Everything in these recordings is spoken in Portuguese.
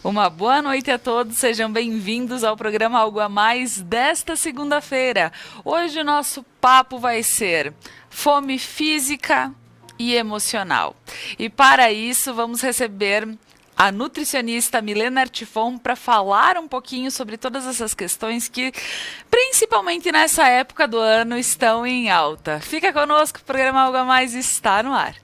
Uma boa noite a todos, sejam bem-vindos ao programa Algo a Mais desta segunda-feira. Hoje o nosso papo vai ser fome física e emocional. E para isso vamos receber a nutricionista Milena Artifon para falar um pouquinho sobre todas essas questões que, principalmente nessa época do ano, estão em alta. Fica conosco, o programa Algo a Mais está no ar.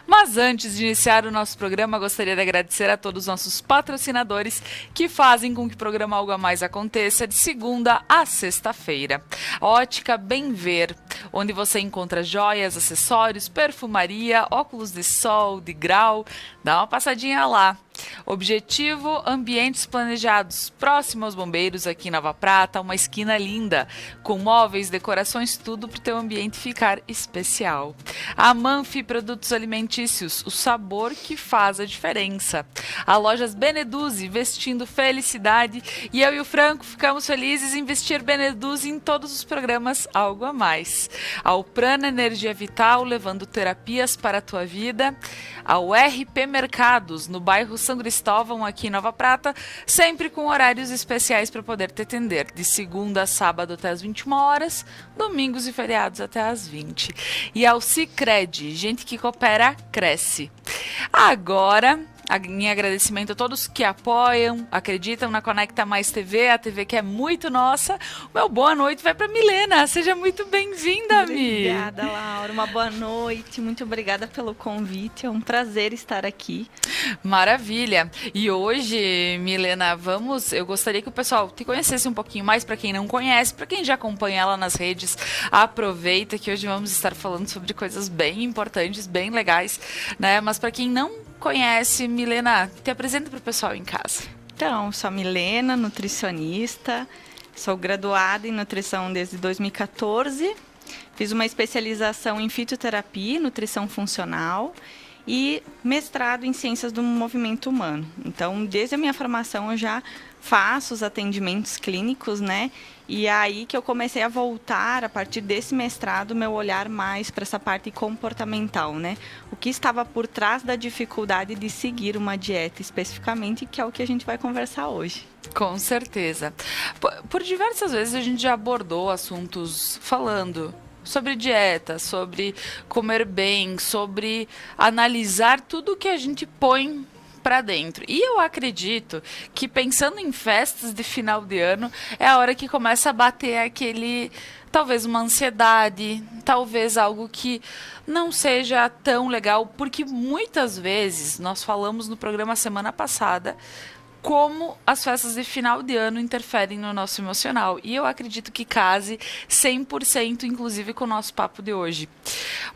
Mas antes de iniciar o nosso programa, gostaria de agradecer a todos os nossos patrocinadores que fazem com que o programa Algo a Mais aconteça de segunda a sexta-feira. A Ótica Bem Ver, onde você encontra joias, acessórios, perfumaria, óculos de sol, de grau. Dá uma passadinha lá. Objetivo, ambientes planejados próximo aos bombeiros aqui em Nova Prata, uma esquina linda, com móveis, decorações, tudo para o teu ambiente ficar especial. A Manfi Produtos Alimentícios, o sabor que faz a diferença. A Lojas Beneduzzi, vestindo felicidade, e eu e o Franco ficamos felizes em vestir Beneduzzi em todos os programas Algo a Mais. Ao Prana Energia Vital, levando terapias para a tua vida. Ao RP Mercados, no bairro São Cristóvão, aqui em Nova Prata, sempre com horários especiais para poder te atender, de segunda a sábado até as 21 horas, domingos e feriados até as 20. E ao Sicredi, gente que coopera, cresce. Agora, em agradecimento a todos que apoiam, acreditam na Conecta Mais TV, a TV que é muito nossa. Meu boa noite vai para Milena. Seja muito bem-vinda, Mi. Obrigada, Laura. Uma boa noite. Muito obrigada pelo convite. É um prazer estar aqui. Maravilha. E hoje, Milena, eu gostaria que o pessoal te conhecesse um pouquinho mais, para quem não conhece, para quem já acompanha ela nas redes, aproveita que hoje vamos estar falando sobre coisas bem importantes, bem legais, né? Mas para quem não conhece, Milena, te apresenta para o pessoal em casa. Então, sou a Milena, nutricionista, sou graduada em nutrição desde 2014, fiz uma especialização em fitoterapia e nutrição funcional e mestrado em ciências do movimento humano. Então, desde a minha formação eu já faço os atendimentos clínicos, né? E é aí que eu comecei a voltar, a partir desse mestrado, meu olhar mais para essa parte comportamental, né? O que estava por trás da dificuldade de seguir uma dieta especificamente, que é o que a gente vai conversar hoje. Com certeza. Por diversas vezes a gente já abordou assuntos falando sobre dieta, sobre comer bem, sobre analisar tudo que a gente põe para dentro. E eu acredito que, pensando em festas de final de ano, é a hora que começa a bater talvez uma ansiedade, talvez algo que não seja tão legal, porque muitas vezes, nós falamos no programa semana passada, como as festas de final de ano interferem no nosso emocional. E eu acredito que case 100%, inclusive, com o nosso papo de hoje.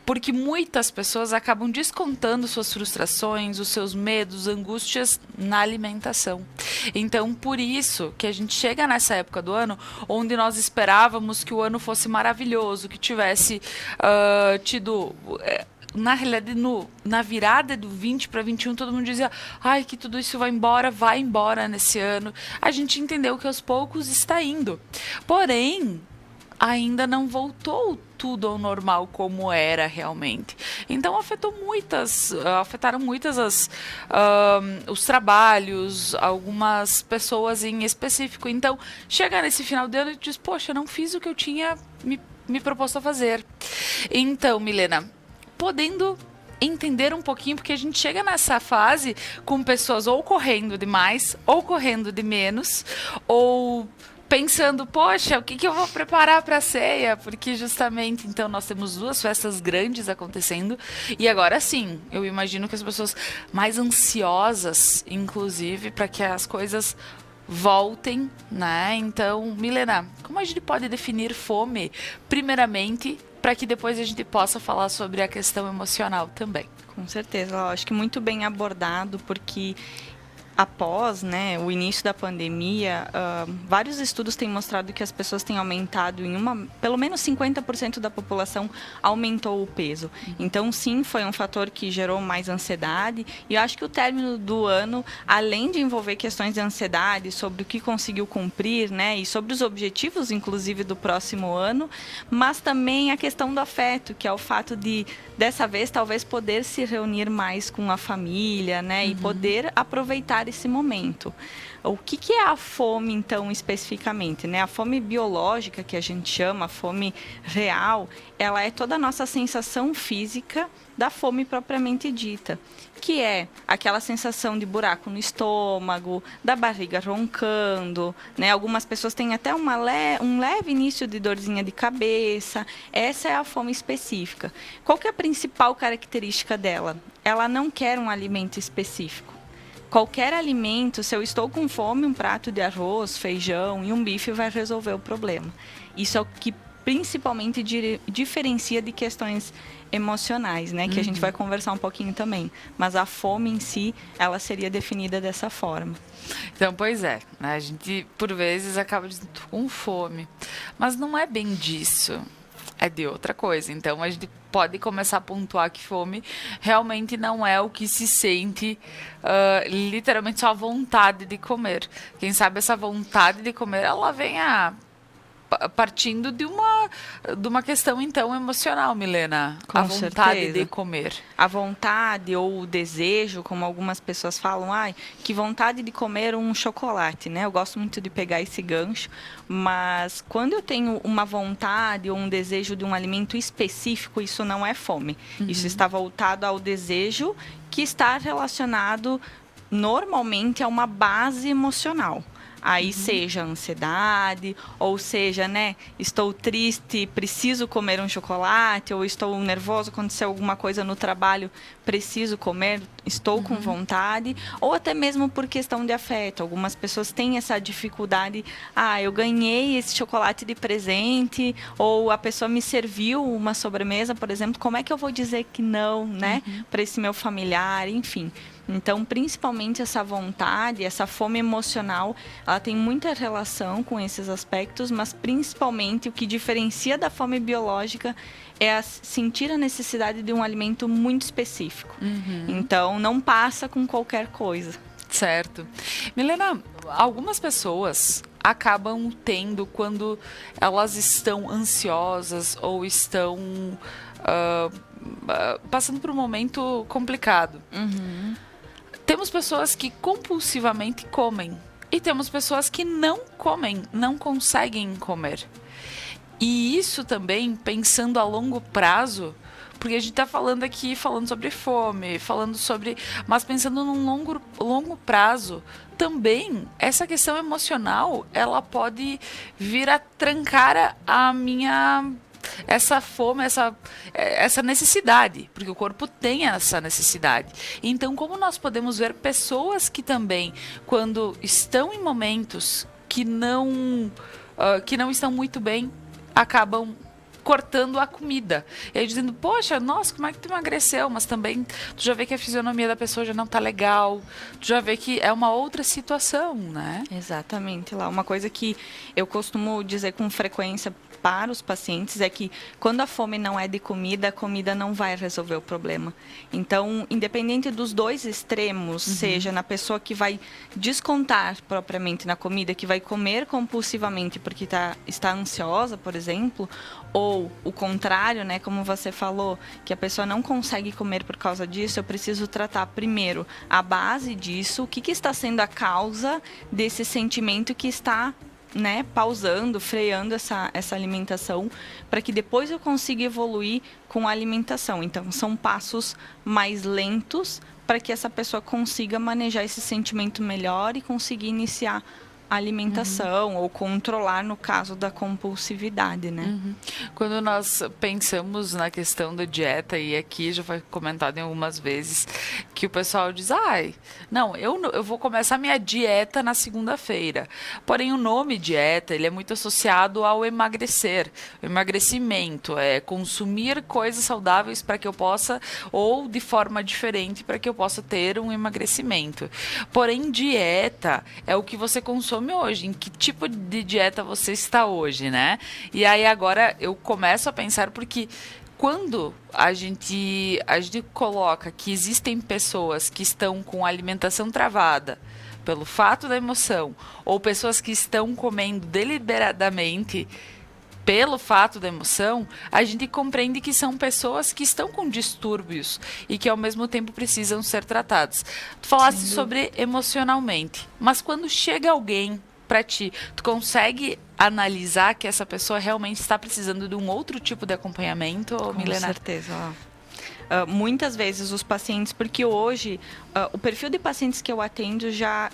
Porque muitas pessoas acabam descontando suas frustrações, os seus medos, angústias na alimentação. Então, por isso que a gente chega nessa época do ano, onde nós esperávamos que o ano fosse maravilhoso, que tivesse tido... Na realidade, na virada do 20 para 21, todo mundo dizia: ai, que tudo isso vai embora nesse ano. A gente entendeu que aos poucos está indo. Porém, ainda não voltou tudo ao normal como era realmente. Então, afetaram muitas os trabalhos, algumas pessoas em específico. Então, chega nesse final de ano e diz: poxa, não fiz o que eu tinha me proposto a fazer. Então, Milena, podendo entender um pouquinho, porque a gente chega nessa fase com pessoas ou correndo demais, ou correndo de menos, ou pensando: poxa, o que eu vou preparar para a ceia? Porque justamente, então, nós temos 2 festas grandes acontecendo, e agora sim, eu imagino que as pessoas mais ansiosas, inclusive, para que as coisas voltem, né? Então, Milena, como a gente pode definir fome, primeiramente, para que depois a gente possa falar sobre a questão emocional também? Com certeza, eu acho que muito bem abordado, porque após, né, o início da pandemia, vários estudos têm mostrado que as pessoas têm aumentado pelo menos 50% da população aumentou o peso. Então, sim, foi um fator que gerou mais ansiedade. E eu acho que o término do ano, além de envolver questões de ansiedade sobre o que conseguiu cumprir, né, e sobre os objetivos, inclusive, do próximo ano, mas também a questão do afeto, que é o fato de, dessa vez, talvez poder se reunir mais com a família, né, e poder aproveitar esse momento. O que é a fome, então, especificamente, né? A fome biológica, que a gente chama, a fome real, ela é toda a nossa sensação física da fome propriamente dita, que é aquela sensação de buraco no estômago, da barriga roncando, né? Algumas pessoas têm até um leve início de dorzinha de cabeça. Essa é a fome específica. Qual que é a principal característica dela? Ela não quer um alimento específico. Qualquer alimento, se eu estou com fome, um prato de arroz, feijão e um bife vai resolver o problema. Isso é o que principalmente diferencia de questões emocionais, né? Que a gente vai conversar um pouquinho também. Mas a fome em si, ela seria definida dessa forma. Então, pois é, né? A gente, por vezes, acaba dizendo com fome. Mas não é bem disso. É de outra coisa. Então, a gente pode começar a pontuar que fome realmente não é o que se sente literalmente só a vontade de comer. Quem sabe essa vontade de comer, ela vem partindo de uma questão, então, emocional, Milena. Com a vontade certeza. de comer. A vontade ou o desejo, como algumas pessoas falam, que vontade de comer um chocolate, né? Eu gosto muito de pegar esse gancho, mas quando eu tenho uma vontade ou um desejo de um alimento específico, isso não é fome. Isso está voltado ao desejo que está relacionado normalmente a uma base emocional. Aí seja ansiedade, ou seja, né, estou triste, preciso comer um chocolate, ou estou nervoso, aconteceu alguma coisa no trabalho, preciso comer, estou com vontade, ou até mesmo por questão de afeto. Algumas pessoas têm essa dificuldade, eu ganhei esse chocolate de presente, ou a pessoa me serviu uma sobremesa, por exemplo, como é que eu vou dizer que não, né, para esse meu familiar, enfim. Então, principalmente essa vontade, essa fome emocional, ela tem muita relação com esses aspectos, mas principalmente o que diferencia da fome biológica é sentir a necessidade de um alimento muito específico. Então, não passa com qualquer coisa. Certo. Milena, algumas pessoas acabam tendo quando elas estão ansiosas ou estão passando por um momento complicado. Temos pessoas que compulsivamente comem e temos pessoas que não comem, não conseguem comer. E isso também, pensando a longo prazo, porque a gente está falando sobre fome, mas pensando num longo prazo, também essa questão emocional, ela pode vir a trancar essa fome, essa necessidade, porque o corpo tem essa necessidade. Então, como nós podemos ver pessoas que também, quando estão em momentos que não estão muito bem, acabam cortando a comida. E aí dizendo, poxa, nossa, como é que tu emagreceu? Mas também tu já vê que a fisionomia da pessoa já não tá legal, tu já vê que é uma outra situação, né? Exatamente. Uma coisa que eu costumo dizer com frequência para os pacientes é que quando a fome não é de comida, a comida não vai resolver o problema. Então, independente dos dois extremos, seja na pessoa que vai descontar propriamente na comida, que vai comer compulsivamente porque está ansiosa, por exemplo, ou o contrário, né, como você falou, que a pessoa não consegue comer por causa disso, eu preciso tratar primeiro a base disso, o que está sendo a causa desse sentimento que está, né, pausando, freando essa alimentação, para que depois eu consiga evoluir com a alimentação. Então, são passos mais lentos para que essa pessoa consiga manejar esse sentimento melhor e conseguir iniciar a alimentação ou controlar no caso da compulsividade, né? Quando nós pensamos na questão da dieta, e aqui já foi comentado em algumas vezes, que o pessoal diz, não, eu vou começar minha dieta na segunda-feira. Porém, o nome dieta, ele é muito associado ao emagrecer. O emagrecimento é consumir coisas saudáveis para que eu possa, ou de forma diferente, para que eu possa ter um emagrecimento. Porém, dieta é o que você consome hoje, em que tipo de dieta você está hoje, né? E aí agora eu começo a pensar porque quando a gente coloca que existem pessoas que estão com alimentação travada pelo fato da emoção, ou pessoas que estão comendo deliberadamente pelo fato da emoção, a gente compreende que são pessoas que estão com distúrbios e que ao mesmo tempo precisam ser tratados. Tu falaste sobre emocionalmente, mas quando chega alguém para ti, tu consegue analisar que essa pessoa realmente está precisando de um outro tipo de acompanhamento, Milena? Com certeza. Muitas vezes os pacientes, porque hoje o perfil de pacientes que eu atendo já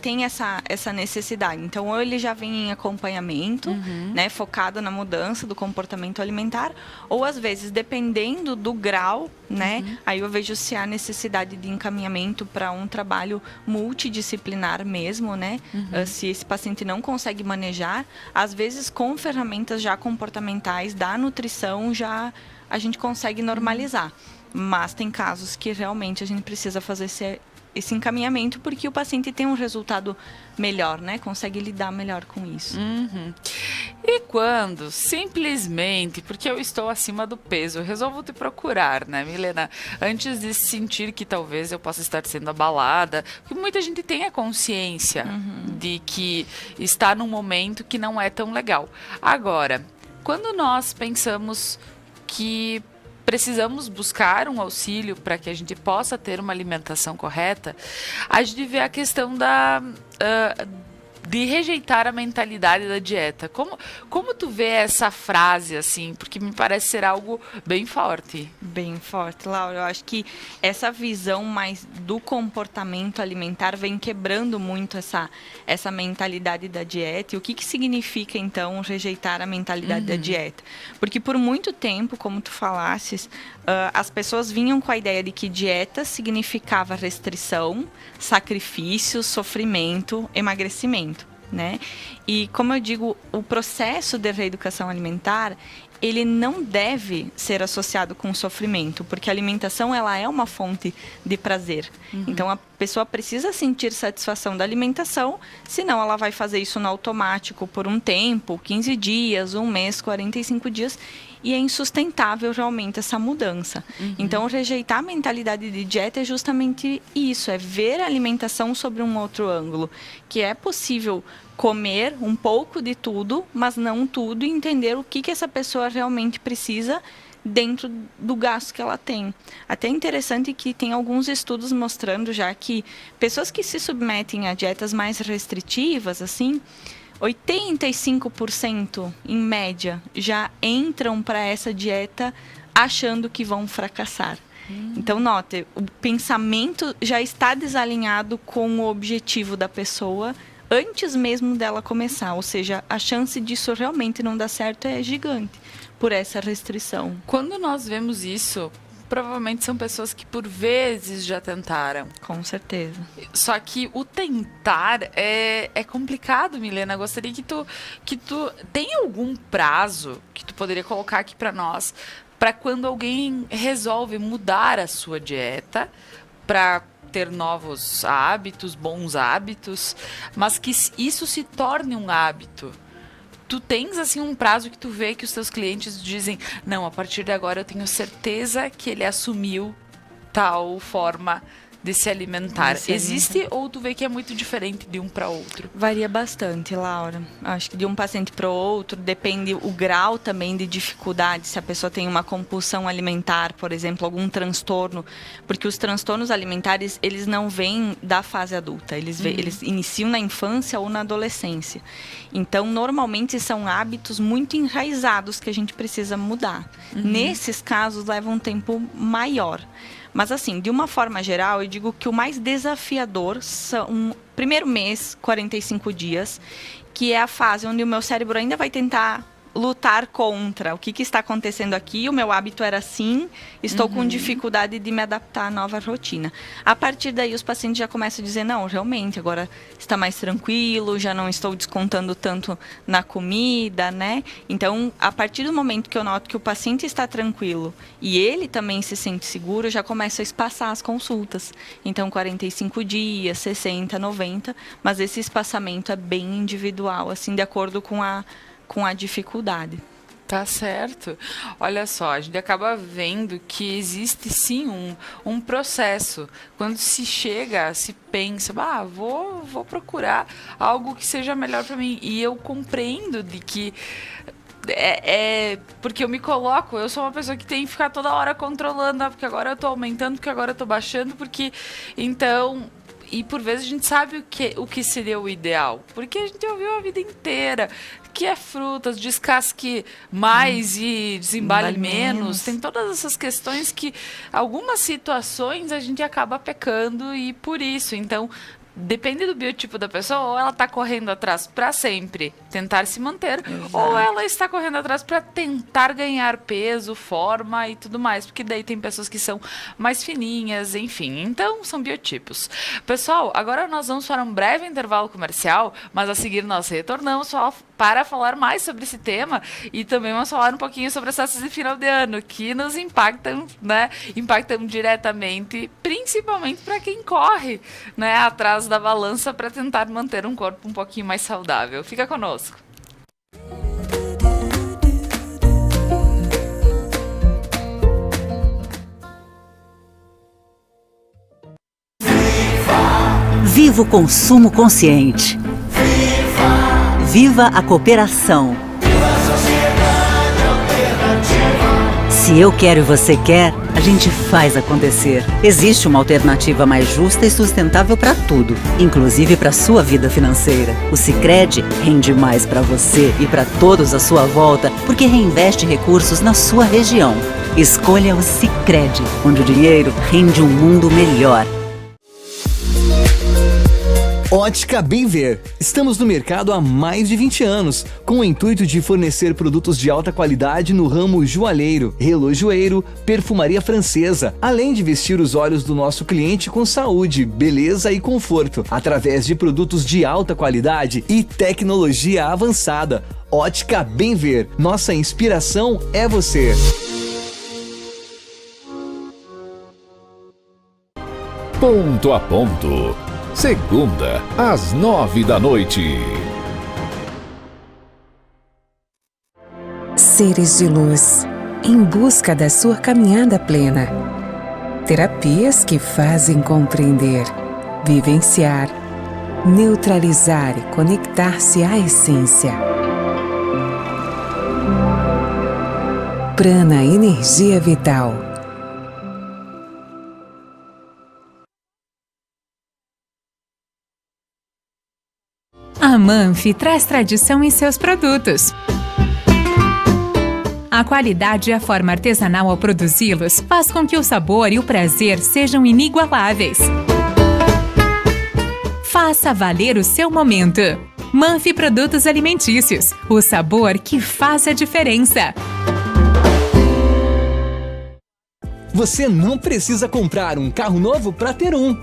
tem essa necessidade. Então, ou ele já vem em acompanhamento, né, focado na mudança do comportamento alimentar, ou às vezes, dependendo do grau, né, aí eu vejo se há necessidade de encaminhamento para um trabalho multidisciplinar mesmo, né, se esse paciente não consegue manejar, às vezes com ferramentas já comportamentais da nutrição já a gente consegue normalizar. Mas tem casos que realmente a gente precisa fazer esse encaminhamento porque o paciente tem um resultado melhor, né? Consegue lidar melhor com isso. E quando, simplesmente, porque eu estou acima do peso, eu resolvo te procurar, né, Milena? Antes de sentir que talvez eu possa estar sendo abalada, porque muita gente tem a consciência de que está num momento que não é tão legal. Agora, quando nós pensamos que precisamos buscar um auxílio para que a gente possa ter uma alimentação correta, a gente vê a questão de rejeitar a mentalidade da dieta. Como tu vê essa frase, assim? Porque me parece ser algo bem forte. Bem forte, Laura. Eu acho que essa visão mais do comportamento alimentar vem quebrando muito essa mentalidade da dieta. E o que significa, então, rejeitar a mentalidade da dieta? Porque por muito tempo, como tu falasses, as pessoas vinham com a ideia de que dieta significava restrição, sacrifício, sofrimento, emagrecimento, né? E como eu digo, o processo de reeducação alimentar, ele não deve ser associado com sofrimento, porque a alimentação ela é uma fonte de prazer. Então a pessoa precisa sentir satisfação da alimentação, senão ela vai fazer isso no automático por um tempo, 15 dias, um mês, 45 dias, e é insustentável realmente essa mudança. Então, rejeitar a mentalidade de dieta é justamente isso, é ver a alimentação sobre um outro ângulo, que é possível comer um pouco de tudo, mas não tudo, e entender o que essa pessoa realmente precisa dentro do gasto que ela tem. Até é interessante que tem alguns estudos mostrando já que pessoas que se submetem a dietas mais restritivas, assim, 85% em média já entram para essa dieta achando que vão fracassar. Então, note, o pensamento já está desalinhado com o objetivo da pessoa antes mesmo dela começar. Ou seja, a chance disso realmente não dar certo é gigante por essa restrição. Quando nós vemos isso, provavelmente são pessoas que por vezes já tentaram. Com certeza. Só que o tentar é complicado, Milena. Gostaria que tu tem algum prazo que tu poderia colocar aqui para nós, para quando alguém resolve mudar a sua dieta, para ter novos hábitos, bons hábitos, mas que isso se torne um hábito. Tu tens, assim, um prazo que tu vê que os teus clientes dizem, não, a partir de agora eu tenho certeza que ele assumiu tal forma de se alimentar. Existe ou tu vê que é muito diferente de um para outro? Varia bastante, Laura. Acho que de um paciente para o outro depende o grau também de dificuldade. Se a pessoa tem uma compulsão alimentar, por exemplo, algum transtorno, porque os transtornos alimentares eles não vêm da fase adulta, eles iniciam na infância ou na adolescência. Então, normalmente são hábitos muito enraizados que a gente precisa mudar. Nesses casos leva um tempo maior. Mas, assim, de uma forma geral, eu digo que o mais desafiador são primeiro mês, 45 dias, que é a fase onde o meu cérebro ainda vai tentar lutar contra o que está acontecendo aqui. O meu hábito era assim, estou com dificuldade de me adaptar à nova rotina. A partir daí, os pacientes já começam a dizer, não, realmente, agora está mais tranquilo, já não estou descontando tanto na comida, né? Então, a partir do momento que eu noto que o paciente está tranquilo e ele também se sente seguro, eu já começo a espaçar as consultas. Então, 45 dias, 60, 90, mas esse espaçamento é bem individual, assim, de acordo com a dificuldade. Tá certo. Olha só, a gente acaba vendo que existe sim um processo. Quando se chega, se pensa, vou procurar algo que seja melhor para mim. E eu compreendo de que porque eu me coloco, eu sou uma pessoa que tem que ficar toda hora controlando, porque agora eu tô aumentando, porque agora eu tô baixando, porque então. E por vezes a gente sabe o que seria o ideal, porque a gente ouviu a vida inteira que é frutas, descasque mais e desembale menos. Tem todas essas questões que algumas situações a gente acaba pecando e por isso. Então, depende do biotipo da pessoa, ou ela está correndo atrás para sempre tentar se manter, ou ela está correndo atrás para tentar ganhar peso, forma e tudo mais, porque daí tem pessoas que são mais fininhas, enfim. Então, são biotipos. Pessoal, agora nós vamos para um breve intervalo comercial, mas a seguir nós retornamos para falar mais sobre esse tema e também vamos falar um pouquinho sobre as festas de final de ano, que nos impactam, né? Impactam diretamente, principalmente para quem corre, né, atrás da balança para tentar manter um corpo um pouquinho mais saudável. Fica conosco. Viva o consumo consciente. Viva a cooperação. Se eu quero e você quer, a gente faz acontecer. Existe uma alternativa mais justa e sustentável para tudo, inclusive para sua vida financeira. O Sicredi rende mais para você e para todos à sua volta, porque reinveste recursos na sua região. Escolha o Sicredi, onde o dinheiro rende um mundo melhor. Ótica Bem Ver. Estamos no mercado há mais de 20 anos, com o intuito de fornecer produtos de alta qualidade no ramo joalheiro, relojoeiro, perfumaria francesa, além de vestir os olhos do nosso cliente com saúde, beleza e conforto, através de produtos de alta qualidade e tecnologia avançada. Ótica Bem Ver. Nossa inspiração é você. Ponto a ponto. Segunda, às 9h. Seres de luz, em busca da sua caminhada plena. Terapias que fazem compreender, vivenciar, neutralizar e conectar-se à essência. Prana Energia Vital. A Manfi traz tradição em seus produtos. A qualidade e a forma artesanal ao produzi-los faz com que o sabor e o prazer sejam inigualáveis. Faça valer o seu momento. Manfi Produtos Alimentícios, o sabor que faz a diferença. Você não precisa comprar um carro novo para ter um.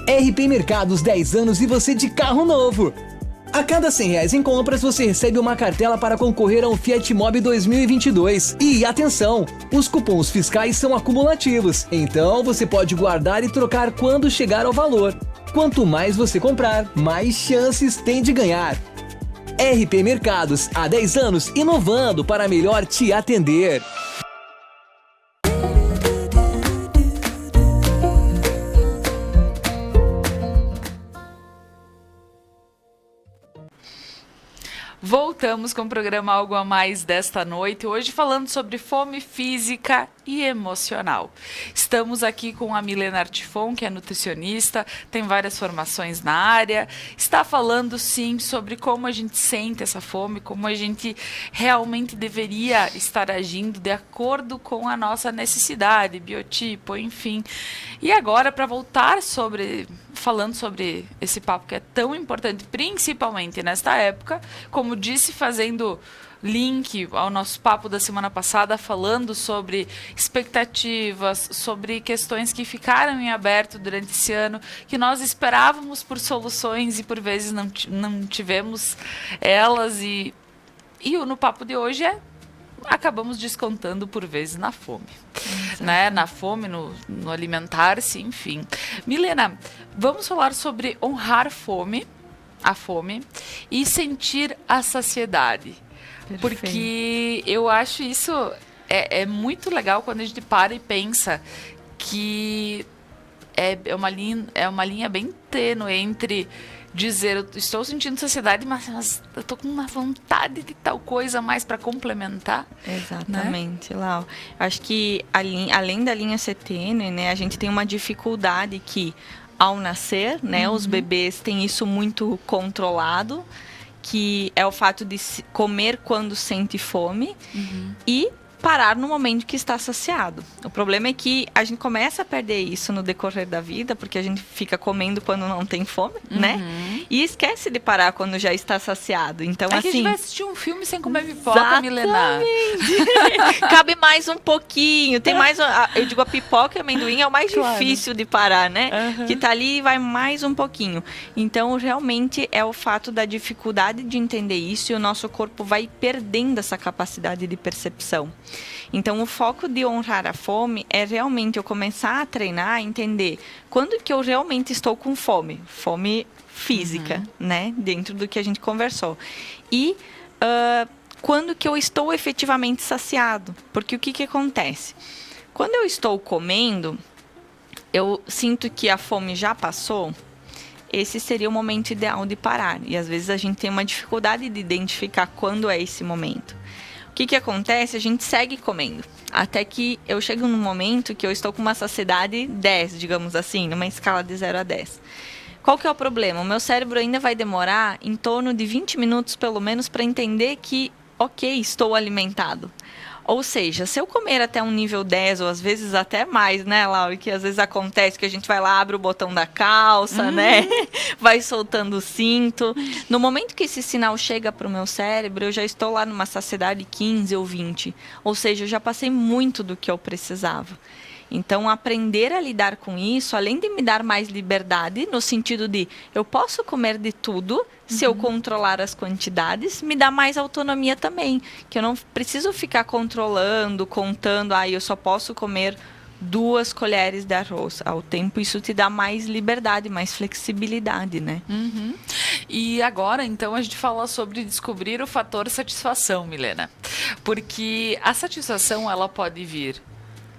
RP Mercados 10 anos e você de carro novo. A cada R$100 em compras, você recebe uma cartela para concorrer ao Fiat Mobi 2022. E atenção, os cupons fiscais são acumulativos, então você pode guardar e trocar quando chegar ao valor. Quanto mais você comprar, mais chances tem de ganhar. RP Mercados, há 10 anos, inovando para melhor te atender. Voltamos com o programa Algo a Mais desta noite, hoje falando sobre fome física e emocional. Estamos aqui com a Milena Artifon, que é nutricionista, tem várias formações na área, está falando sim sobre como a gente sente essa fome, como a gente realmente deveria estar agindo de acordo com a nossa necessidade, biotipo, enfim. E agora, para voltar falando sobre esse papo que é tão importante, principalmente nesta época, como disse, fazendo link ao nosso papo da semana passada, falando sobre expectativas, sobre questões que ficaram em aberto durante esse ano, que nós esperávamos por soluções e por vezes não tivemos elas, e no papo de hoje acabamos descontando por vezes na fome, né? Na fome, no alimentar-se, enfim. Milena, vamos falar sobre honrar a fome e sentir a saciedade. Perfeito. Porque eu acho isso é muito legal quando a gente para e pensa que é uma linha bem tênue entre dizer, eu estou sentindo saciedade, mas eu estou com uma vontade de tal coisa mais para complementar. Exatamente, né? Lau. Acho que além da linha ser tênue, né, a gente tem uma dificuldade que, ao nascer, né, os bebês têm isso muito controlado, que é o fato de comer quando sente fome e parar no momento que está saciado. O problema é que a gente começa a perder isso no decorrer da vida, porque a gente fica comendo quando não tem fome, né? E esquece de parar quando já está saciado. Então, assim, a gente vai assistir um filme sem comer pipoca, Milena. Cabe mais um pouquinho. Tem mais, eu digo, a pipoca e amendoim é o mais difícil de parar, né? Que tá ali e vai mais um pouquinho. Então, realmente é o fato da dificuldade de entender isso, e o nosso corpo vai perdendo essa capacidade de percepção. Então, o foco de honrar a fome é realmente eu começar a treinar, a entender quando que eu realmente estou com fome. Fome física, né? Dentro do que a gente conversou. E quando que eu estou efetivamente saciado. Porque o que acontece? Quando eu estou comendo, eu sinto que a fome já passou. Esse seria o momento ideal de parar. E às vezes a gente tem uma dificuldade de identificar quando é esse momento. O que acontece? A gente segue comendo. Até que eu chego num momento que eu estou com uma saciedade 10, digamos assim, numa escala de 0 a 10. Qual que é o problema? O meu cérebro ainda vai demorar em torno de 20 minutos, pelo menos, para entender que, ok, estou alimentado. Ou seja, se eu comer até um nível 10, ou às vezes até mais, né, Laura? Que às vezes acontece que a gente vai lá, abre o botão da calça, né? Vai soltando o cinto. No momento que esse sinal chega para o meu cérebro, eu já estou lá numa saciedade 15 ou 20. Ou seja, eu já passei muito do que eu precisava. Então, aprender a lidar com isso, além de me dar mais liberdade, no sentido de eu posso comer de tudo, se eu controlar as quantidades, me dá mais autonomia também. Que eu não preciso ficar controlando, contando, eu só posso comer 2 colheres de arroz ao tempo. Isso te dá mais liberdade, mais flexibilidade, né? E agora, então, a gente fala sobre descobrir o fator satisfação, Milena. Porque a satisfação, ela pode vir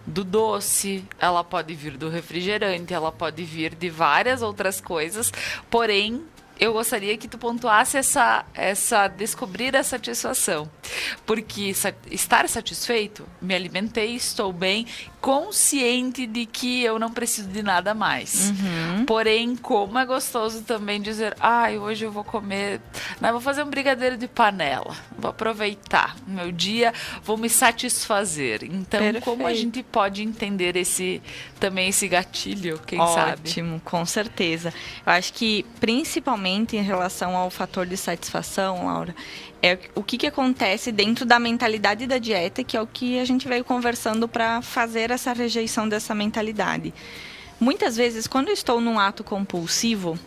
do doce, ela pode vir do refrigerante, ela pode vir de várias outras coisas, porém, eu gostaria que tu pontuasse descobrir a satisfação. Porque estar satisfeito, me alimentei, estou bem, consciente de que eu não preciso de nada mais. Porém, como é gostoso também dizer, hoje eu vou comer, vou fazer um brigadeiro de panela, vou aproveitar o meu dia, vou me satisfazer. Então, como a gente pode entender esse gatilho, quem sabe? Ótimo, com certeza. Eu acho que, principalmente em relação ao fator de satisfação, Laura, é o que acontece dentro da mentalidade da dieta, que é o que a gente veio conversando para fazer essa rejeição dessa mentalidade. Muitas vezes, quando eu estou num ato compulsivo,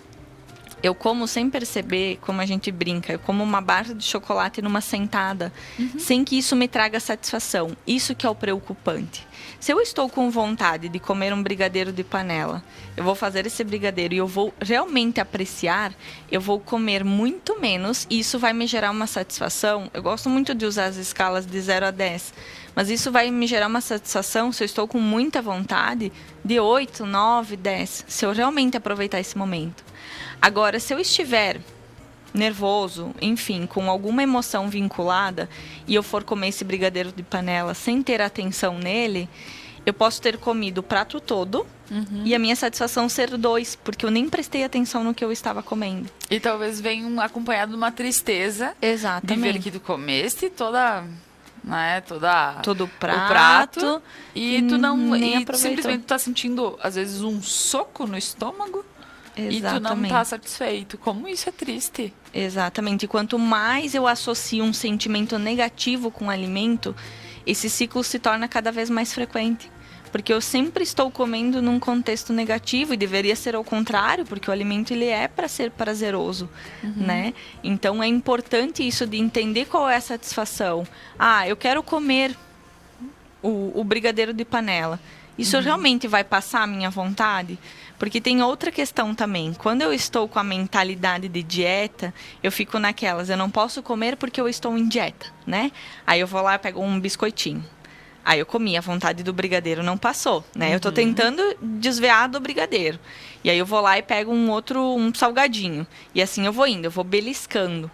eu como sem perceber, como a gente brinca, eu como uma barra de chocolate numa sentada, sem que isso me traga satisfação. Isso que é o preocupante. Se eu estou com vontade de comer um brigadeiro de panela, eu vou fazer esse brigadeiro e eu vou realmente apreciar, eu vou comer muito menos e isso vai me gerar uma satisfação. Eu gosto muito de usar as escalas de 0 a 10, mas isso vai me gerar uma satisfação, se eu estou com muita vontade, de 8, 9, 10, se eu realmente aproveitar esse momento. Agora, se eu estiver nervoso, enfim, com alguma emoção vinculada, e eu for comer esse brigadeiro de panela sem ter atenção nele, eu posso ter comido o prato todo e a minha satisfação ser 2, porque eu nem prestei atenção no que eu estava comendo. E talvez venha acompanhado de uma tristeza Exatamente. de ver que tu comeste todo o o prato e tu não nem e aproveitou. simplesmente tu tá sentindo às vezes um soco no estômago e tu não Exatamente. tá satisfeito. Como isso é triste. Exatamente. E quanto mais eu associo um sentimento negativo com o alimento, esse ciclo se torna cada vez mais frequente. Porque eu sempre estou comendo num contexto negativo e deveria ser ao contrário, porque o alimento ele é para ser prazeroso, né? Então é importante isso de entender qual é a satisfação. Eu quero comer o brigadeiro de panela. Isso realmente vai passar a minha vontade? Porque tem outra questão também. Quando eu estou com a mentalidade de dieta, eu fico naquelas, eu não posso comer porque eu estou em dieta, né? Aí eu vou lá e pego um biscoitinho. Aí eu comi, a vontade do brigadeiro não passou, né? Eu tô tentando desviar do brigadeiro. E aí eu vou lá e pego um salgadinho. E assim eu vou indo, eu vou beliscando.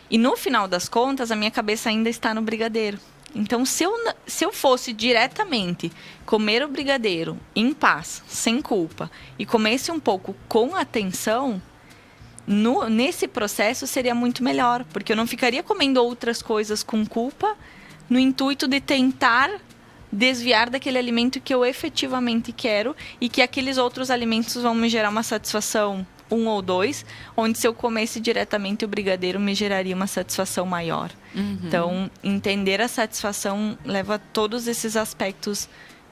E no final das contas, a minha cabeça ainda está no brigadeiro. Então, se eu fosse diretamente comer o brigadeiro em paz, sem culpa, e comesse um pouco com atenção, nesse processo seria muito melhor. Porque eu não ficaria comendo outras coisas com culpa, no intuito de tentar desviar daquele alimento que eu efetivamente quero e que aqueles outros alimentos vão me gerar uma satisfação 1 ou 2, onde se eu comesse diretamente o brigadeiro me geraria uma satisfação maior. Então, entender a satisfação leva todos esses aspectos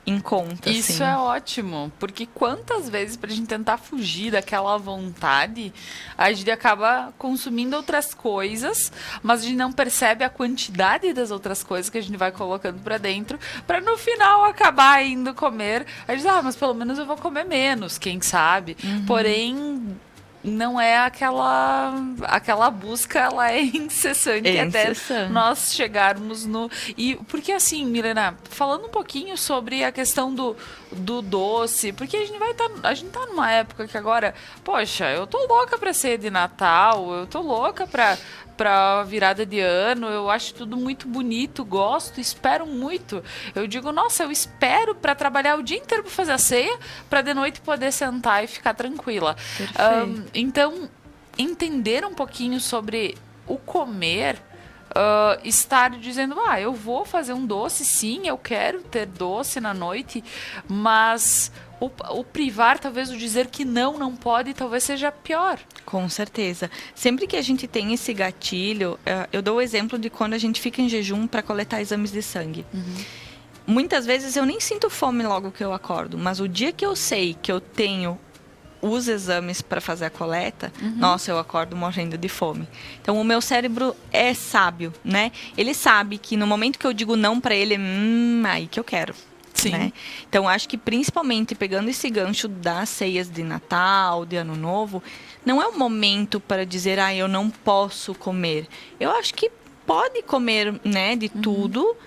em conta. Isso assim. é ótimo, porque quantas vezes pra gente tentar fugir daquela vontade, a gente acaba consumindo outras coisas, mas a gente não percebe a quantidade das outras coisas que a gente vai colocando pra dentro, pra no final acabar indo comer. A gente diz, mas pelo menos eu vou comer menos, quem sabe? Porém, não é aquela busca, ela é incessante até nós chegarmos no... E porque assim, Milena, falando um pouquinho sobre a questão do doce, porque a gente tá numa época que agora, poxa, eu tô louca pra ceia de Natal, eu tô louca pra virada de ano, eu acho tudo muito bonito, gosto, espero muito. Eu digo, nossa, eu espero para trabalhar o dia inteiro para fazer a ceia, para de noite poder sentar e ficar tranquila. Então, entender um pouquinho sobre o comer, estar dizendo, eu vou fazer um doce, sim, eu quero ter doce na noite, mas o privar, talvez o dizer que não pode, talvez seja pior. Com certeza. Sempre que a gente tem esse gatilho, eu dou o exemplo de quando a gente fica em jejum para coletar exames de sangue. Muitas vezes eu nem sinto fome logo que eu acordo, mas o dia que eu sei que eu tenho os exames para fazer a coleta, nossa, eu acordo morrendo de fome. Então, o meu cérebro é sábio, né? Ele sabe que no momento que eu digo não para ele, aí que eu quero. Sim. Né? Então, acho que principalmente pegando esse gancho das ceias de Natal, de Ano Novo, não é um momento para dizer, eu não posso comer. Eu acho que pode comer, né, de tudo.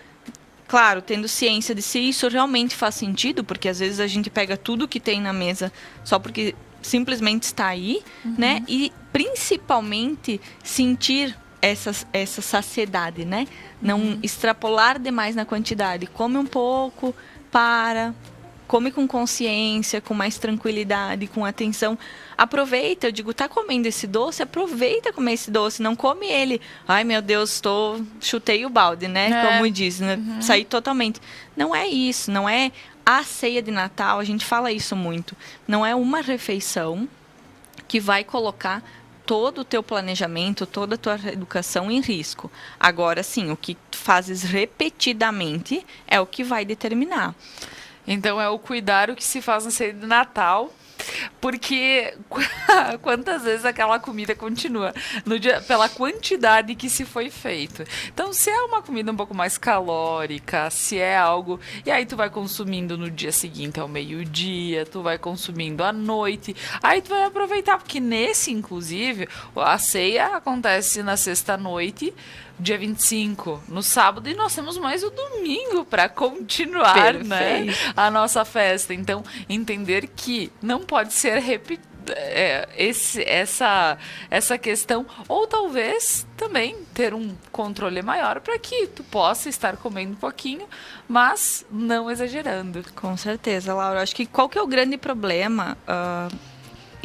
Claro, tendo ciência de se isso realmente faz sentido, porque às vezes a gente pega tudo que tem na mesa só porque simplesmente está aí, né? E principalmente sentir essa saciedade, né? Não extrapolar demais na quantidade. Come um pouco, come com consciência, com mais tranquilidade, com atenção. Aproveita, eu digo, tá comendo esse doce, aproveita comer esse doce, não come ele. Ai, meu Deus, chutei o balde, né? Como diz, né? Saí totalmente. Não é isso, não é a ceia de Natal, a gente fala isso muito. Não é uma refeição que vai colocar todo o teu planejamento, toda a tua educação em risco. Agora, sim, o que tu fazes repetidamente é o que vai determinar. Então, é o cuidar o que se faz na ceia de Natal, porque quantas vezes aquela comida continua no dia, pela quantidade que se foi feito. Então, se é uma comida um pouco mais calórica, se é algo... E aí tu vai consumindo no dia seguinte ao meio-dia, tu vai consumindo à noite, aí tu vai aproveitar, porque inclusive, a ceia acontece na sexta-noite, dia 25, no sábado, e nós temos mais o domingo para continuar, né, a nossa festa. Então, entender que não pode ser essa questão, ou talvez também ter um controle maior para que tu possa estar comendo um pouquinho, mas não exagerando. Com certeza, Laura. Acho que qual que é o grande problema,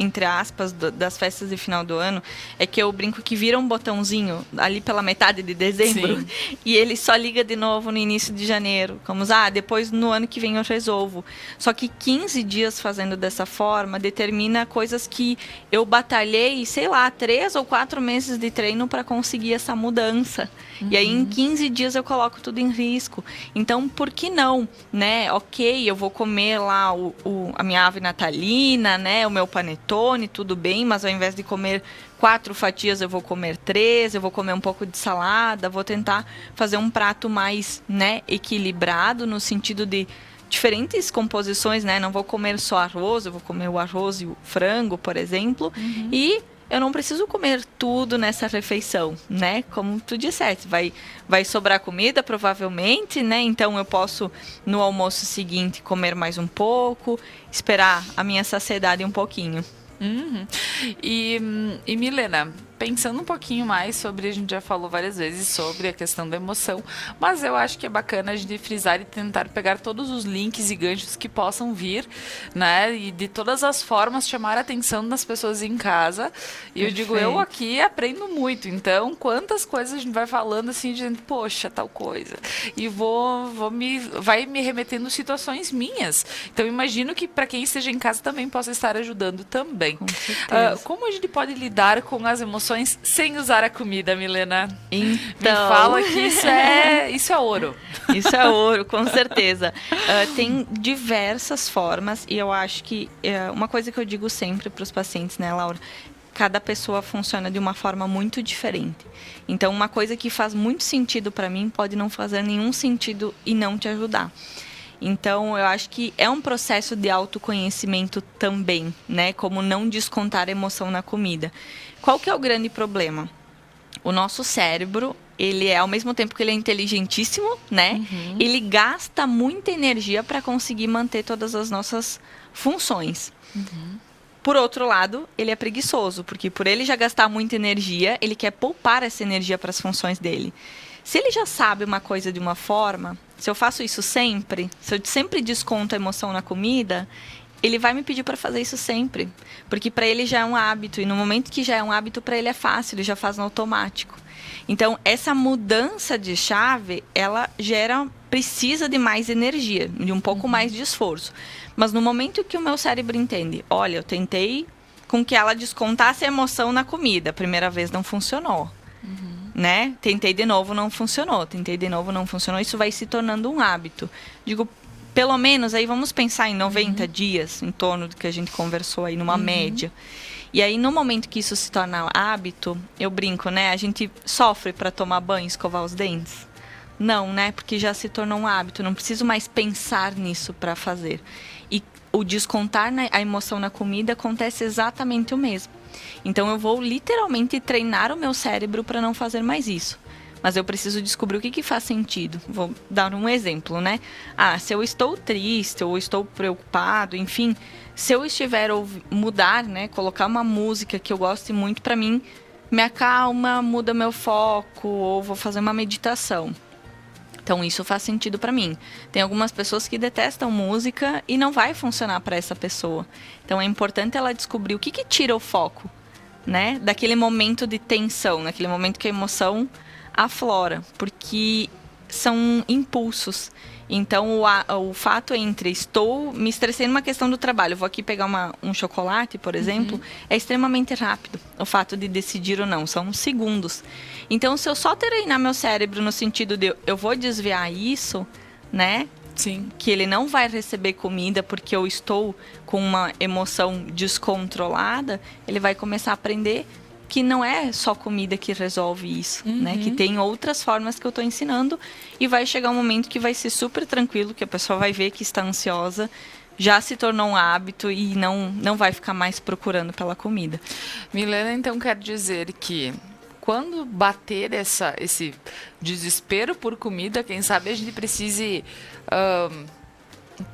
entre aspas, das festas de final do ano, é que eu brinco que vira um botãozinho ali pela metade de dezembro. Sim. E ele só liga de novo no início de janeiro. Como, depois no ano que vem eu resolvo. Só que 15 dias fazendo dessa forma determina coisas que eu batalhei, 3 ou 4 meses de treino para conseguir essa mudança. Uhum. E aí em 15 dias eu coloco tudo em risco. Então, por que não, né? Ok, eu vou comer lá a minha ave natalina, né? O meu panetone, tudo bem, mas ao invés de comer 4 fatias, eu vou comer 3, eu vou comer um pouco de salada, vou tentar fazer um prato mais, né, equilibrado, no sentido de diferentes composições, né? Não vou comer só arroz, eu vou comer o arroz e o frango, por exemplo, e eu não preciso comer tudo nessa refeição, né? Como tu disseste, vai sobrar comida provavelmente, né? Então eu posso, no almoço seguinte, comer mais um pouco, esperar a minha saciedade um pouquinho. Uhum. E Milena, pensando um pouquinho mais sobre, a gente já falou várias vezes sobre a questão da emoção, mas eu acho que é bacana a gente frisar e tentar pegar todos os links e ganchos que possam vir, né, e de todas as formas chamar a atenção das pessoas em casa. E eu digo, eu aqui aprendo muito, então quantas coisas a gente vai falando assim, dizendo, poxa, tal coisa, e vai me remetendo situações minhas. Então imagino que para quem esteja em casa também possa estar ajudando também. Com certeza. Como a gente pode lidar com as emoções sem usar a comida, Milena? Então, me fala que isso é ouro. Isso é ouro, com certeza. Tem diversas formas, e eu acho que uma coisa que eu digo sempre para os pacientes, né, Laura? Cada pessoa funciona de uma forma muito diferente. Então, uma coisa que faz muito sentido para mim pode não fazer nenhum sentido e não te ajudar. Então, eu acho que é um processo de autoconhecimento também, né? Como não descontar a emoção na comida. Qual que é o grande problema? O nosso cérebro, ele ao mesmo tempo que ele é inteligentíssimo, né? Ele gasta muita energia para conseguir manter todas as nossas funções. Por outro lado, ele é preguiçoso, porque por ele já gastar muita energia, ele quer poupar essa energia para as funções dele. Se ele já sabe uma coisa de uma forma, se eu faço isso sempre, se eu sempre desconto a emoção na comida, ele vai me pedir para fazer isso sempre. Porque para ele já é um hábito, e no momento que já é um hábito, para ele é fácil, ele já faz no automático. Então, essa mudança de chave, ela precisa de mais energia, de um pouco mais de esforço. Mas no momento que o meu cérebro entende, olha, eu tentei com que ela descontasse a emoção na comida, a primeira vez não funcionou. Né? Tentei de novo, não funcionou. Tentei de novo, não funcionou. Isso vai se tornando um hábito. Digo, pelo menos, aí vamos pensar em 90 dias, em torno do que a gente conversou aí, numa média. E aí, no momento que isso se torna hábito, eu brinco, né? A gente sofre para tomar banho e escovar os dentes? Não, né? Porque já se tornou um hábito. Não preciso mais pensar nisso para fazer. E o descontar a emoção na comida acontece exatamente o mesmo. Então, eu vou literalmente treinar o meu cérebro para não fazer mais isso. Mas eu preciso descobrir o que faz sentido. Vou dar um exemplo, né? Se eu estou triste ou estou preocupado, enfim, se eu estiver mudar, né? Colocar uma música que eu goste muito, para mim, me acalma, muda meu foco, ou vou fazer uma meditação. Então, isso faz sentido para mim. Tem algumas pessoas que detestam música e não vai funcionar para essa pessoa. Então, é importante ela descobrir o que tira o foco, né? Daquele momento de tensão, naquele momento que a emoção aflora, porque são impulsos. Então, o fato entre me estressei numa questão do trabalho, vou aqui pegar um chocolate, por exemplo, é extremamente rápido. O fato de decidir ou não, são segundos. Então, se eu só treinar meu cérebro no sentido de eu vou desviar isso, né? Sim. Que ele não vai receber comida porque eu estou com uma emoção descontrolada, ele vai começar a aprender que não é só comida que resolve isso, né? Que tem outras formas que eu estou ensinando, e vai chegar um momento que vai ser super tranquilo, que a pessoa vai ver que está ansiosa, já se tornou um hábito e não vai ficar mais procurando pela comida. Milena, então quer dizer que quando bater esse desespero por comida, quem sabe a gente precise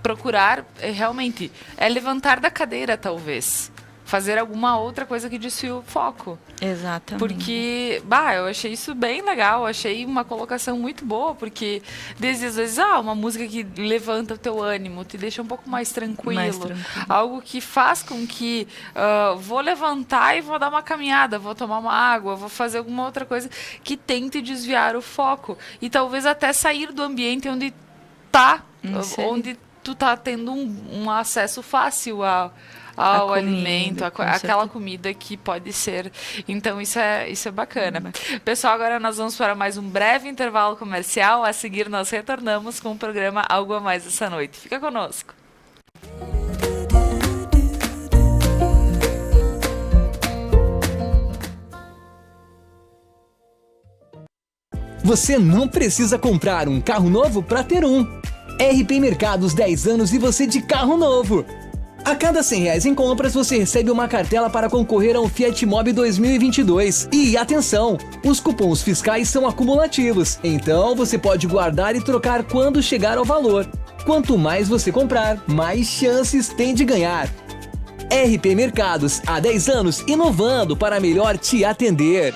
procurar realmente levantar da cadeira, talvez. fazer alguma outra coisa que desfie o foco. Exatamente. Porque, eu achei isso bem legal, achei uma colocação muito boa, porque desde às vezes, uma música que levanta o teu ânimo, te deixa um pouco mais tranquilo, algo que faz com que vou levantar e vou dar uma caminhada, vou tomar uma água, vou fazer alguma outra coisa que tente desviar o foco e talvez até sair do ambiente onde onde tu tá tendo um acesso fácil ao alimento, aquela comida que pode ser. Então isso é bacana. Pessoal, agora nós vamos para mais um breve intervalo comercial. A seguir nós retornamos com o programa Algo a Mais essa noite. Fica conosco. Você não precisa comprar um carro novo para ter um. RP Mercados 10 anos e você de carro novo. A cada R$100 em compras, você recebe uma cartela para concorrer a um Fiat Mobi 2022. E atenção, os cupons fiscais são acumulativos, então você pode guardar e trocar quando chegar ao valor. Quanto mais você comprar, mais chances tem de ganhar. RP Mercados, há 10 anos, inovando para melhor te atender.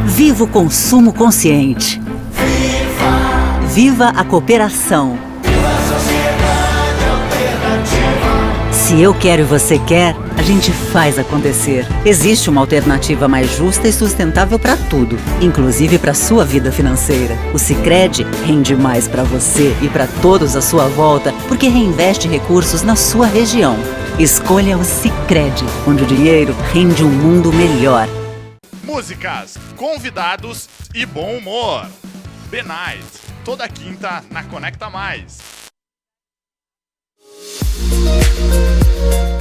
Viva o consumo consciente. Viva a cooperação. Se eu quero e você quer, a gente faz acontecer. Existe uma alternativa mais justa e sustentável para tudo, inclusive para sua vida financeira. O Sicredi rende mais para você e para todos à sua volta, porque reinveste recursos na sua região. Escolha o Sicredi, onde o dinheiro rende um mundo melhor. Músicas, convidados e bom humor. B-Night, toda quinta na Conecta Mais.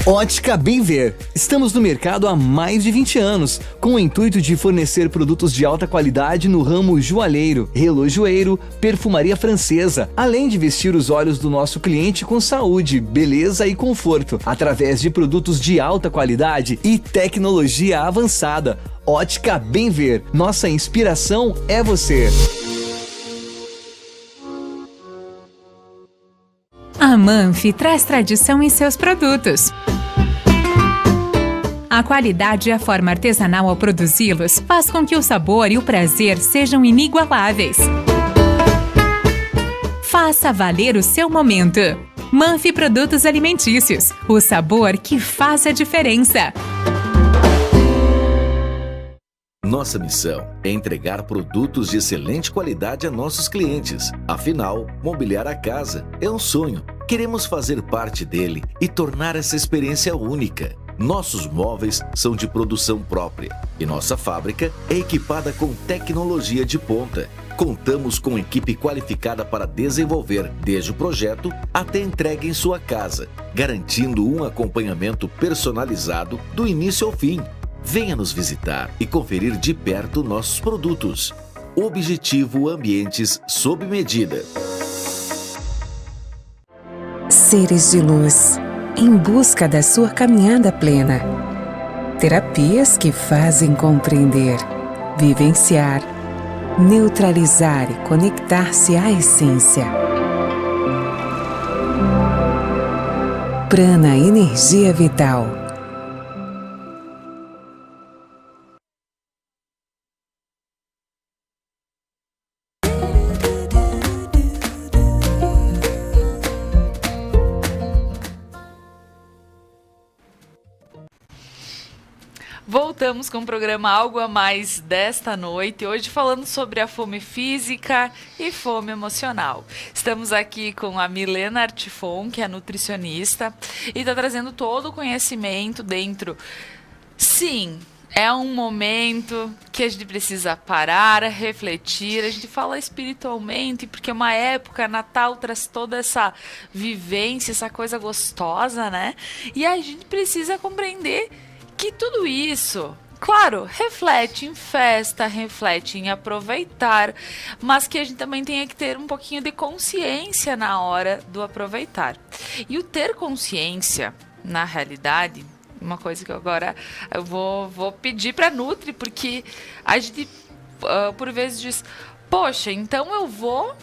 Ótica Bem Ver. Estamos no mercado há mais de 20 anos, com o intuito de fornecer produtos de alta qualidade no ramo joalheiro, relojoeiro, perfumaria francesa, além de vestir os olhos do nosso cliente com saúde, beleza e conforto, através de produtos de alta qualidade e tecnologia avançada. Ótica Bem Ver. Nossa inspiração é você. A Manfi traz tradição em seus produtos. A qualidade e a forma artesanal ao produzi-los faz com que o sabor e o prazer sejam inigualáveis. Faça valer o seu momento. Manfi Produtos Alimentícios, o sabor que faz a diferença. Nossa missão é entregar produtos de excelente qualidade a nossos clientes. Afinal, mobiliar a casa é um sonho. Queremos fazer parte dele e tornar essa experiência única. Nossos móveis são de produção própria e nossa fábrica é equipada com tecnologia de ponta. Contamos com equipe qualificada para desenvolver desde o projeto até a entrega em sua casa, garantindo um acompanhamento personalizado do início ao fim. Venha nos visitar e conferir de perto nossos produtos. Objetivo Ambientes sob medida. Seres de luz, em busca da sua caminhada plena. Terapias que fazem compreender, vivenciar, neutralizar e conectar-se à essência. Prana Energia Vital. Voltamos com o programa Algo a Mais desta noite, hoje falando sobre a fome física e fome emocional. Estamos aqui com a Milena Artifon, que é nutricionista, e está trazendo todo o conhecimento dentro. Sim, é um momento que a gente precisa parar, refletir, a gente fala espiritualmente, porque uma época, Natal traz toda essa vivência, essa coisa gostosa, né? E a gente precisa compreender que tudo isso, claro, reflete em festa, reflete em aproveitar, mas que a gente também tenha que ter um pouquinho de consciência na hora do aproveitar. E o ter consciência, na realidade, uma coisa que agora eu vou pedir para Nutri, porque a gente por vezes diz, poxa, então eu vou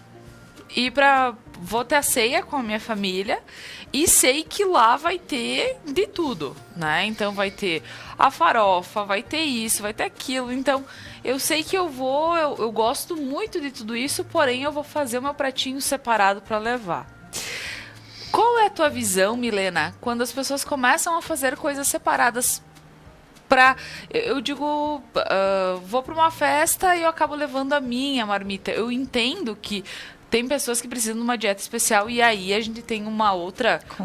ir para vou ter a ceia com a minha família e sei que lá vai ter de tudo, né? Então vai ter a farofa, vai ter isso, vai ter aquilo. Então eu sei que eu gosto muito de tudo isso, porém eu vou fazer o meu pratinho separado para levar. Qual é a tua visão, Milena, quando as pessoas começam a fazer coisas separadas? Eu digo, vou para uma festa e eu acabo levando a minha marmita. Eu entendo que tem pessoas que precisam de uma dieta especial e aí a gente tem um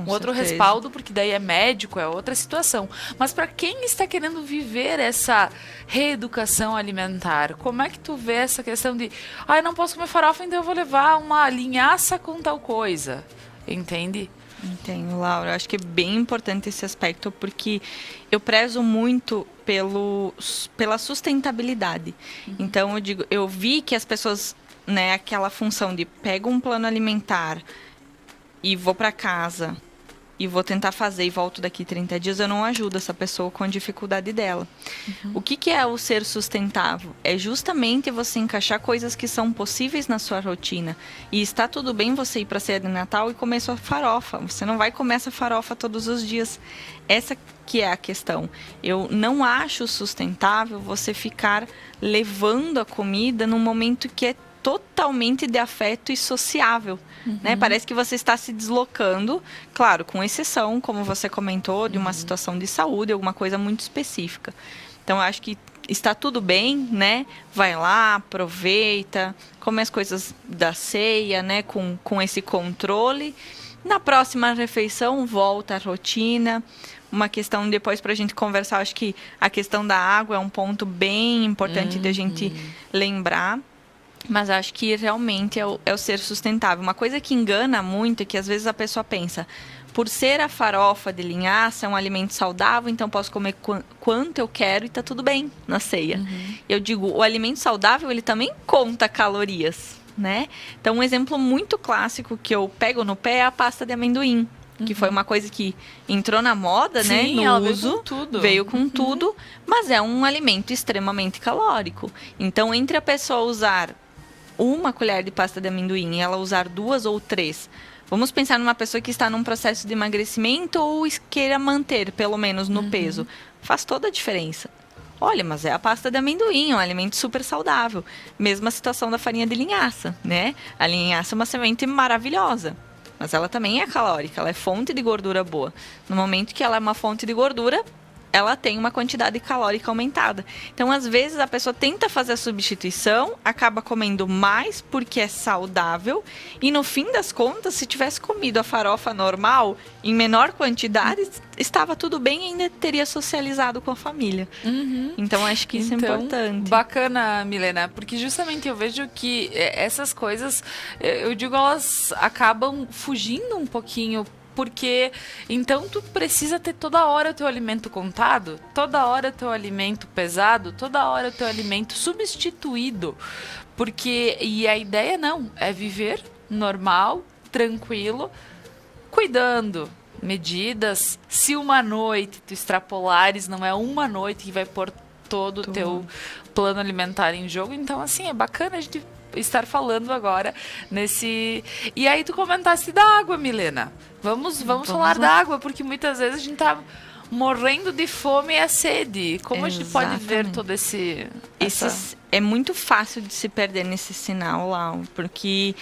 outro respaldo, porque daí é médico, é outra situação. Mas para quem está querendo viver essa reeducação alimentar, como é que tu vê essa questão de, eu não posso comer farofa, então eu vou levar uma linhaça com tal coisa? Entende? Entendo, Laura. Eu acho que é bem importante esse aspecto, porque eu prezo muito pela sustentabilidade. Então, eu vi que as pessoas, né, aquela função de pego um plano alimentar e vou para casa e vou tentar fazer e volto daqui 30 dias, eu não ajudo essa pessoa com a dificuldade dela. O que é o ser sustentável? É justamente você encaixar coisas que são possíveis na sua rotina. E está tudo bem você ir para a ceia de Natal e comer sua farofa. Você não vai comer essa farofa todos os dias. Essa que é a questão. Eu não acho sustentável você ficar levando a comida num momento que é totalmente de afeto e sociável, né? Parece que você está se deslocando, claro, com exceção, como você comentou, de uma situação de saúde, alguma coisa muito específica. Então, eu acho que está tudo bem, né? Vai lá, aproveita, come as coisas da ceia, né? Com esse controle. Na próxima refeição, volta à rotina. Uma questão depois para a gente conversar, acho que a questão da água é um ponto bem importante da gente lembrar. Mas acho que realmente é o ser sustentável. Uma coisa que engana muito é que às vezes a pessoa pensa, por ser a farofa de linhaça, é um alimento saudável, então posso comer quanto eu quero e tá tudo bem na ceia. Eu digo, o alimento saudável, ele também conta calorias, né? Então, um exemplo muito clássico que eu pego no pé é a pasta de amendoim. Que foi uma coisa que entrou na moda, né? Sim, No ela uso, veio com tudo, mas é um alimento extremamente calórico. Então, entre a pessoa usar uma colher de pasta de amendoim e ela usar 2 ou 3, vamos pensar numa pessoa que está num processo de emagrecimento ou queira manter, pelo menos, no peso. Faz toda a diferença. Olha, mas é a pasta de amendoim, é um alimento super saudável. Mesma situação da farinha de linhaça, né? A linhaça é uma semente maravilhosa, mas ela também é calórica, ela é fonte de gordura boa. No momento que ela é uma fonte de gordura, ela tem uma quantidade calórica aumentada. Então, às vezes, a pessoa tenta fazer a substituição, acaba comendo mais porque é saudável, e no fim das contas, se tivesse comido a farofa normal, em menor quantidade, estava tudo bem e ainda teria socializado com a família. Então, acho que isso é importante. Bacana, Milena, porque justamente eu vejo que essas coisas, eu digo, elas acabam fugindo um pouquinho. Porque, então, tu precisa ter toda hora o teu alimento contado, toda hora o teu alimento pesado, toda hora o teu alimento substituído. Porque, e a ideia não, é viver normal, tranquilo, cuidando. Medidas, se uma noite tu extrapolares, não é uma noite que vai pôr todo o teu plano alimentar em jogo. Então, assim, é bacana a gente estar falando agora nesse... E aí tu comentaste da água, Milena. Vamos falar da água, porque muitas vezes a gente tá morrendo de fome e sede. Como a gente pode ver todo esse... É muito fácil de se perder nesse sinal lá, porque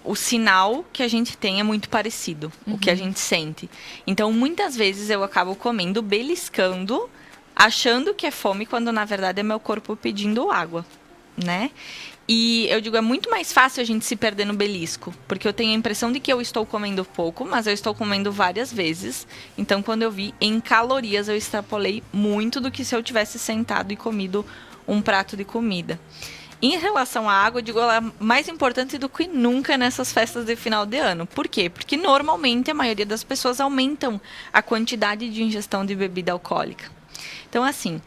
o sinal que a gente tem é muito parecido, o que a gente sente. Então, muitas vezes eu acabo comendo, beliscando, achando que é fome, quando na verdade é meu corpo pedindo água, né? E eu digo, é muito mais fácil a gente se perder no belisco, porque eu tenho a impressão de que eu estou comendo pouco, mas eu estou comendo várias vezes. Então, quando eu vi em calorias, eu extrapolei muito do que se eu tivesse sentado e comido um prato de comida. Em relação à água, eu digo, ela é mais importante do que nunca nessas festas de final de ano. Por quê? Porque normalmente a maioria das pessoas aumentam a quantidade de ingestão de bebida alcoólica. Então, assim,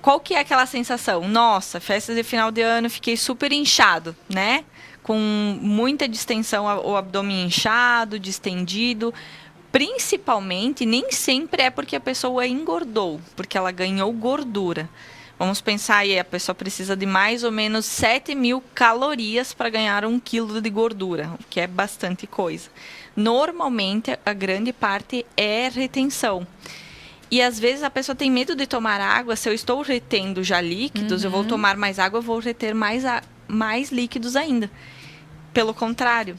qual que é aquela sensação? Nossa, festa de final de ano, fiquei super inchado, né? Com muita distensão, o abdômen inchado, distendido. Principalmente, nem sempre é porque a pessoa engordou, porque ela ganhou gordura. Vamos pensar aí, a pessoa precisa de mais ou menos 7.000 calorias para ganhar 1 quilo de gordura, o que é bastante coisa. Normalmente, a grande parte é retenção. E às vezes a pessoa tem medo de tomar água. Se eu estou retendo já líquidos, eu vou tomar mais água, eu vou reter mais líquidos ainda. Pelo contrário,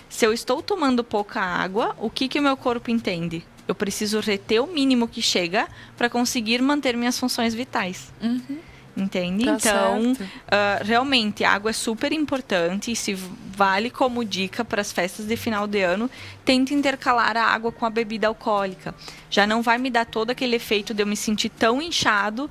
se eu estou tomando pouca água, o que o meu corpo entende? Eu preciso reter o mínimo que chega para conseguir manter minhas funções vitais. Entende? Tá Então, certo. realmente, a água é super importante e se vale como dica para as festas de final de ano, tente intercalar a água com a bebida alcoólica. Já não vai me dar todo aquele efeito de eu me sentir tão inchado,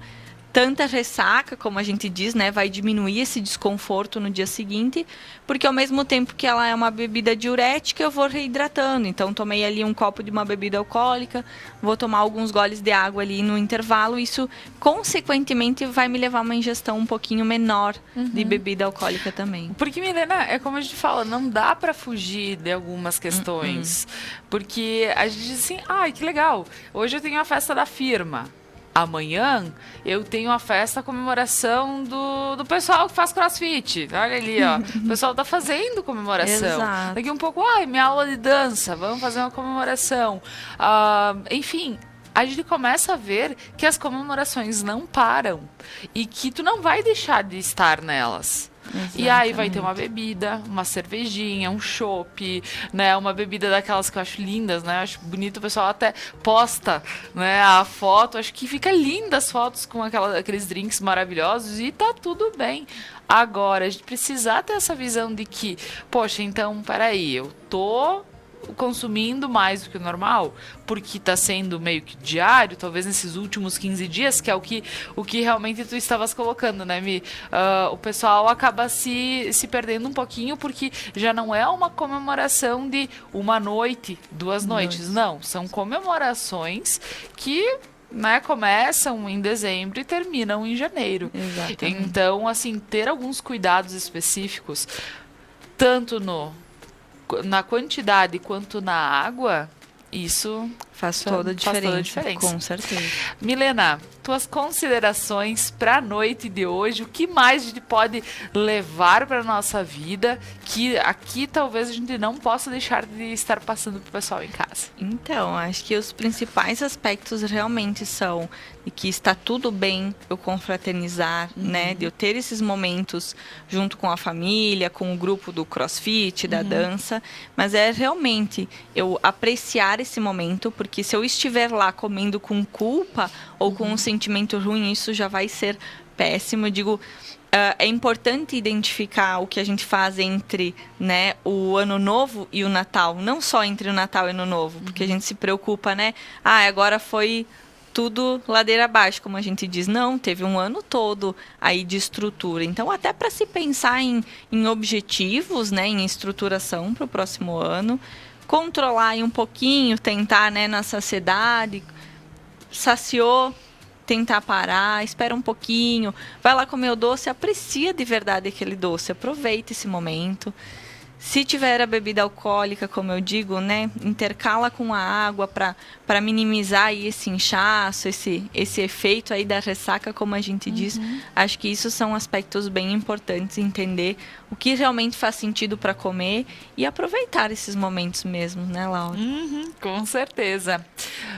tanta ressaca, como a gente diz, né? Vai diminuir esse desconforto no dia seguinte, porque ao mesmo tempo que ela é uma bebida diurética, eu vou reidratando. Então, tomei ali um copo de uma bebida alcoólica, vou tomar alguns goles de água ali no intervalo. Isso, consequentemente, vai me levar a uma ingestão um pouquinho menor de bebida alcoólica também. Porque, Milena, é como a gente fala, não dá pra fugir de algumas questões. Porque a gente diz assim, ai, que legal, hoje eu tenho a festa da firma. Amanhã eu tenho a festa, a comemoração do pessoal que faz crossfit. Olha ali, ó. O pessoal tá fazendo comemoração. Exato. Daqui um pouco, minha aula de dança, vamos fazer uma comemoração. Enfim, a gente começa a ver que as comemorações não param e que tu não vai deixar de estar nelas. E aí vai ter uma bebida, uma cervejinha, um chopp, né? Uma bebida daquelas que eu acho lindas, né? Eu acho bonito, o pessoal até posta, né, a foto. Acho que fica linda as fotos com aqueles drinks maravilhosos e tá tudo bem. Agora, a gente precisa ter essa visão de que, poxa, então, peraí, eu tô consumindo mais do que o normal, porque está sendo meio que diário, talvez nesses últimos 15 dias, que é o que realmente tu estavas colocando, né, Mi? O pessoal acaba se perdendo um pouquinho, porque já não é uma comemoração de uma noite, 2 noites, não, são comemorações que, né, começam em dezembro e terminam em janeiro. Exatamente. Então, assim, ter alguns cuidados específicos, tanto na quantidade quanto na água, isso Faz toda a diferença. Com certeza. Milena, tuas considerações para a noite de hoje, o que mais a gente pode levar para nossa vida, que aqui talvez a gente não possa deixar de estar passando para o pessoal em casa? Então, acho que os principais aspectos realmente são de que está tudo bem eu confraternizar, né? De eu ter esses momentos junto com a família, com o grupo do crossfit, da dança, mas é realmente eu apreciar esse momento, porque se eu estiver lá comendo com culpa ou com um sentimento ruim, isso já vai ser péssimo. Eu digo, é importante identificar o que a gente faz entre, né, o Ano Novo e o Natal. Não só entre o Natal e o Ano Novo, porque a gente se preocupa, né? Agora foi tudo ladeira abaixo, como a gente diz. Não, teve um ano todo aí de estrutura. Então, até para se pensar em objetivos, né, em estruturação para o próximo ano, controlar aí um pouquinho, tentar, né, na saciedade, saciou, tentar parar, espera um pouquinho, vai lá comer o doce, aprecia de verdade aquele doce, aproveita esse momento. Se tiver a bebida alcoólica, como eu digo, né, intercala com a água para minimizar aí esse inchaço, esse efeito aí da ressaca, como a gente diz. Acho que isso são aspectos bem importantes, entender o que realmente faz sentido para comer e aproveitar esses momentos mesmo, né, Laura? Com certeza.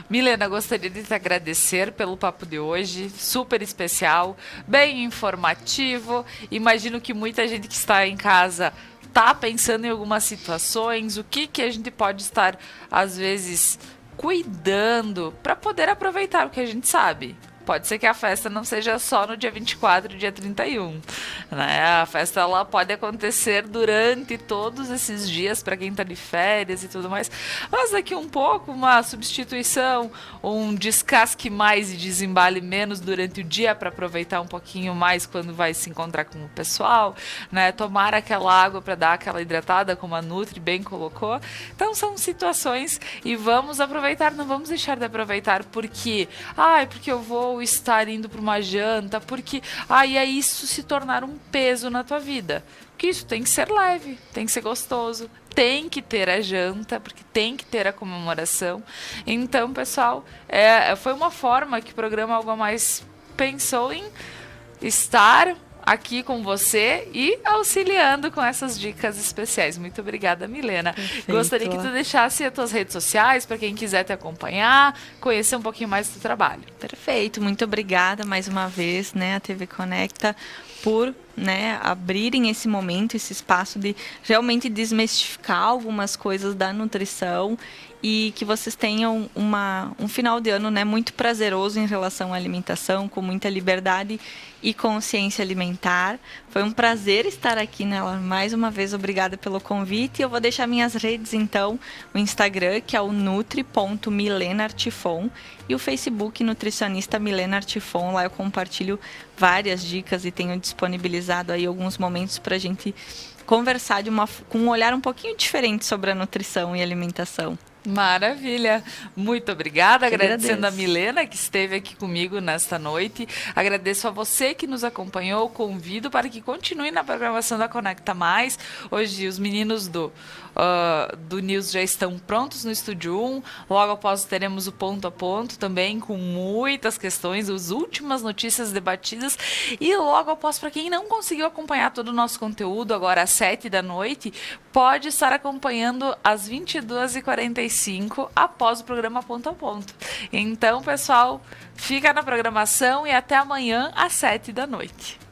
Milena, gostaria de te agradecer pelo papo de hoje, super especial, bem informativo. Imagino que muita gente que está em casa tá pensando em algumas situações, o que a gente pode estar, às vezes, cuidando para poder aproveitar o que a gente sabe. Pode ser que a festa não seja só no dia 24 e dia 31, né? A festa ela pode acontecer durante todos esses dias para quem está de férias e tudo mais. Mas daqui um pouco, uma substituição, um descasque mais e desembale menos durante o dia para aproveitar um pouquinho mais quando vai se encontrar com o pessoal, né? Tomar aquela água para dar aquela hidratada, como a Nutri bem colocou. Então são situações e vamos aproveitar, não vamos deixar de aproveitar porque eu vou estar indo para uma janta, porque é isso se tornar um peso na tua vida. Porque isso tem que ser leve, tem que ser gostoso, tem que ter a janta, porque tem que ter a comemoração. Então, pessoal, foi uma forma que o programa Algo a Mais pensou em estar aqui com você e auxiliando com essas dicas especiais. Muito obrigada, Milena. Perfeito. Gostaria que tu deixasse as tuas redes sociais para quem quiser te acompanhar, conhecer um pouquinho mais do teu trabalho. Perfeito, muito obrigada mais uma vez, né, a TV Conecta, por, né, abrirem esse momento, esse espaço de realmente desmistificar algumas coisas da nutrição e que vocês tenham um final de ano, né, muito prazeroso em relação à alimentação, com muita liberdade e consciência alimentar. Foi um prazer estar aqui nela. Mais uma vez, obrigada pelo convite. Eu vou deixar minhas redes, então, o Instagram, que é o nutri.milenartifon, e o Facebook, nutricionista Milena Artifon. Lá eu compartilho várias dicas e tenho disponibilizado aí alguns momentos para a gente conversar com um olhar um pouquinho diferente sobre a nutrição e alimentação. Maravilha, muito obrigada, agradecendo agradeço. a Milena que esteve aqui comigo nesta noite, agradeço a você que nos acompanhou, convido para que continue na programação da Conecta Mais. Hoje os meninos do News já estão prontos no Estúdio 1, logo após teremos o Ponto a Ponto também, com muitas questões, as últimas notícias debatidas, e logo após, para quem não conseguiu acompanhar todo o nosso conteúdo, agora às 19h, pode estar acompanhando às 22h45 após o programa Ponto a Ponto. Então, pessoal, fica na programação e até amanhã às 19h.